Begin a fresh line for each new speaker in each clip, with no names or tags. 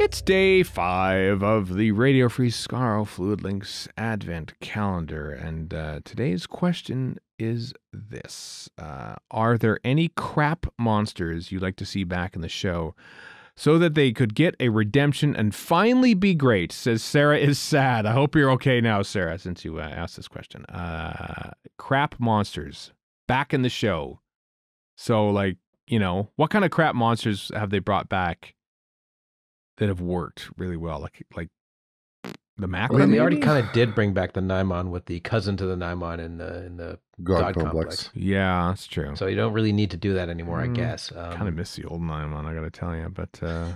It's day 5 of the Radio Free Skaro Fluid Links Advent Calendar, and today's question is this. Are there any crap monsters you'd like to see back in the show so that they could get a redemption and finally be great? Says Sarah is sad. I hope you're okay now, Sarah, since you asked this question. Crap monsters back in the show. So, like, you know, what kind of crap monsters have they brought back that have worked really well? Like the macro.
I mean, they already kind of did bring back the Naimon with the cousin to the Naimon in the God complex.
Yeah, that's true.
So you don't really need to do that anymore, I guess.
Kind of miss the old Naimon, I gotta tell you. But
the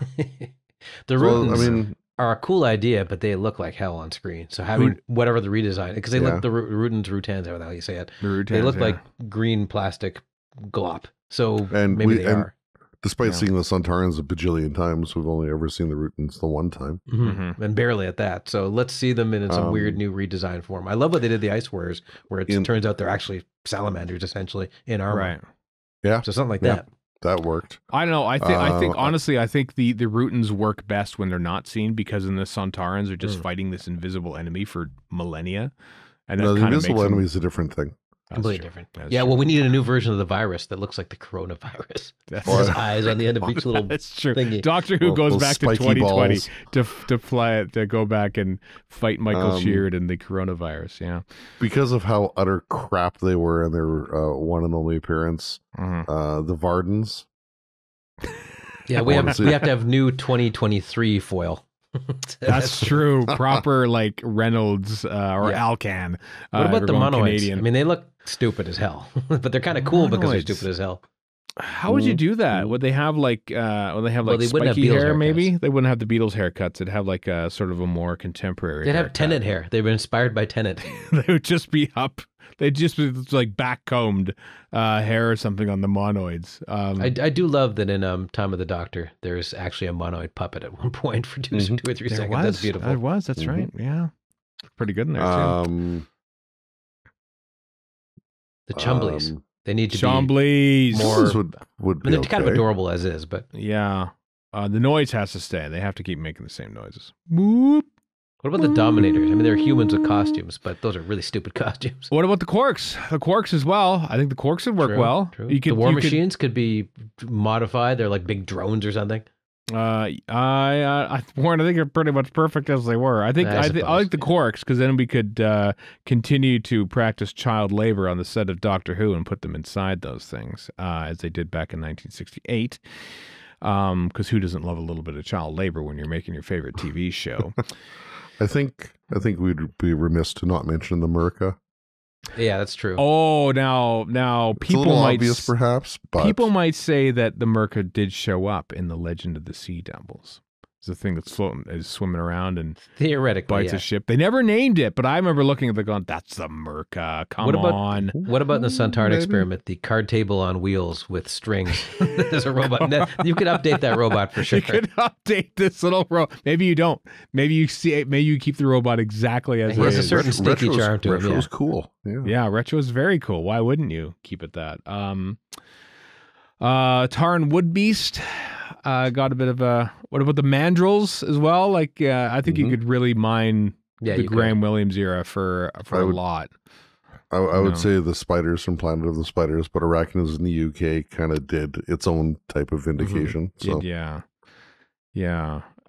Rutens are a cool idea, but they look like hell on screen. So having whatever the redesign, because they look the Rutens, however the hell you say it, they look like green plastic glop. So maybe they are.
Despite seeing the Suntarans a bajillion times, we've only ever seen the Rutens the one time.
And barely at that. So let's see them in some weird new redesign form. I love what they did the Ice Warriors, where it turns out they're actually salamanders, essentially, in armor. Right.
Yeah.
So something like that.
That worked.
I don't know. I think honestly, I think the Rutens work best when they're not seen, because in the Suntarans are just fighting this invisible enemy for millennia. And
no, the invisible enemy is a different thing.
Completely different. Yeah, well, we needed a new version of the virus that looks like the coronavirus. That's his eyes on the end of each little thingy.
Doctor Who goes back to 2020 to go back and fight Michael Sheard and the coronavirus. Yeah, because
of how utter crap they were in their one and only appearance. The Vardens.
Yeah, we have to have new 2023 foil.
That's true. Proper like Reynolds or Alcan.
What about the monoids? Canadian. I mean, they look stupid as hell, but they're kind of cool because they're stupid as hell.
How would you do that? Would they have like spiky hair? Maybe they wouldn't have the Beatles haircuts. They'd have like a sort of a more contemporary.
They'd have Tennant hair. They were inspired by Tennant.
They would just be up. They'd just be like back combed hair or something on the monoids.
I do love that in Time of the Doctor, there's actually a monoid puppet at one point for two or 3 seconds. That's beautiful.
It was. That's right. Yeah, pretty good in there too.
The Chumblies. They need to
be
more.
Would be
they're kind of adorable as is, but
yeah, the noise has to stay. They have to keep making the same noises. Boop.
What about the Dominators? I mean, they're humans with costumes, but those are really stupid costumes.
What about the Quarks? The Quarks as well. I think the Quarks would work well.
True. The War Machines could be modified. They're like big drones or something.
Warren, I think they're pretty much perfect as they were. I like the Quarks, because then we could continue to practice child labor on the set of Doctor Who and put them inside those things, as they did back in 1968. Because who doesn't love a little bit of child labor when you're making your favorite TV show?
I think we'd be remiss to not mention the Murka.
Yeah, that's true.
Oh, now people
it's a little
might
obvious, perhaps, but
people might say that the Murka did show up in the Legend of the Sea Devils. It's the thing that's floating, is swimming around and
theoretically
bites a ship. They never named it, but I remember looking at the going, "That's the Murka." Come on.
What about in the Suntaran experiment? The card table on wheels with strings. There's a robot. You could update that robot for sure.
You could update this little robot. Maybe you don't. Maybe you keep the robot exactly as it is.
There's a certain sneaky charm to it.
Retro's cool.
Yeah, retro is very cool. Why wouldn't you keep it that? Taran Woodbeast. Got a bit of a. What about the Mandrills as well? Like, I think you could really mine the Graham Williams era for a lot.
I would say the spiders from Planet of the Spiders, but Arachnids in the UK kind of did its own type of vindication. So
yeah.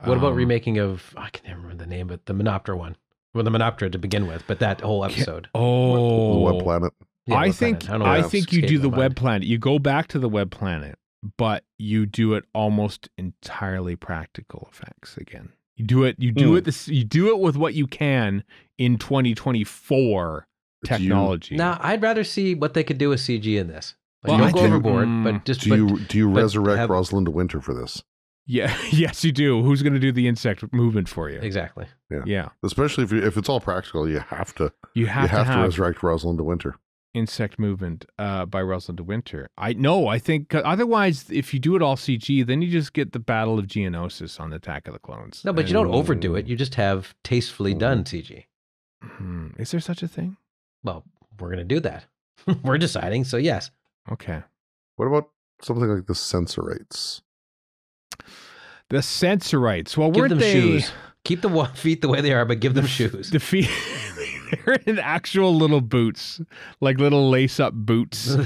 What about remaking of? I can't remember the name, but the Menoptera one. Well, the Menoptera to begin with, but that whole episode.
The Web Planet.
Yeah, I think you do the Web Planet. You go back to the Web Planet, but you do it almost entirely practical effects again. You do it with what you can in 2024 technology.
Now, I'd rather see what they could do with CG in this. Like, don't go overboard, but just
do you resurrect Rosalind Winter for this?
Yeah, yes, you do. Who's going to do the insect movement for you?
Exactly.
Yeah.
Especially if it's all practical, you have to resurrect Rosalind Winter.
Insect movement by Rosalind de Winter. I think otherwise, if you do it all CG, then you just get the Battle of Geonosis on the Attack of the Clones.
No, but you don't overdo it. You just have tastefully done CG.
Is there such a thing?
Well, we're going to do that. We're deciding, so yes.
Okay.
What about something like the Sensorites?
The Sensorites. Well,
give
weren't
them
they...
shoes. Keep the feet the way they are, but give them shoes.
The feet... They're in actual little boots, like little lace-up boots.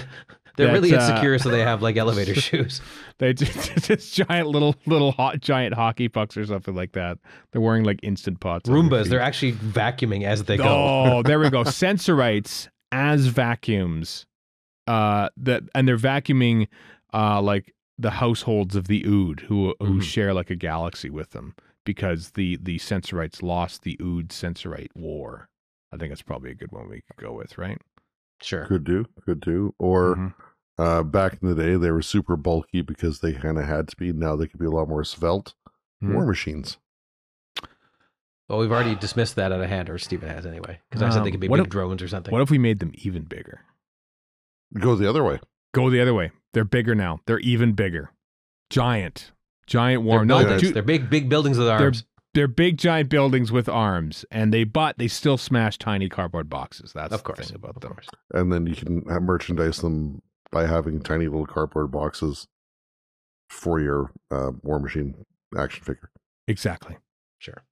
They're really insecure, so they have like elevator shoes.
They just giant giant hockey pucks or something like that. They're wearing like Instant Pots.
Roombas. They're actually vacuuming as they go.
Oh, there we go. Sensorites as vacuums. And they're vacuuming like the households of the Ood who share like a galaxy with them, because the Sensorites lost the Ood Sensorite war. I think that's probably a good one we could go with, right?
Sure.
Could do. Or back in the day, they were super bulky because they kind of had to be. Now they could be a lot more svelte. War machines.
Well, we've already dismissed that out of hand, or Stephen has anyway, because I said they could be big drones or something.
What if we made them even bigger?
Go the other way.
They're bigger now. They're even bigger. Giant war.
They're big buildings with arms.
They're big giant buildings with arms, and they still smash tiny cardboard boxes. That's the thing about them.
And then you can merchandise them by having tiny little cardboard boxes for your War Machine action figure.
Exactly.
Sure.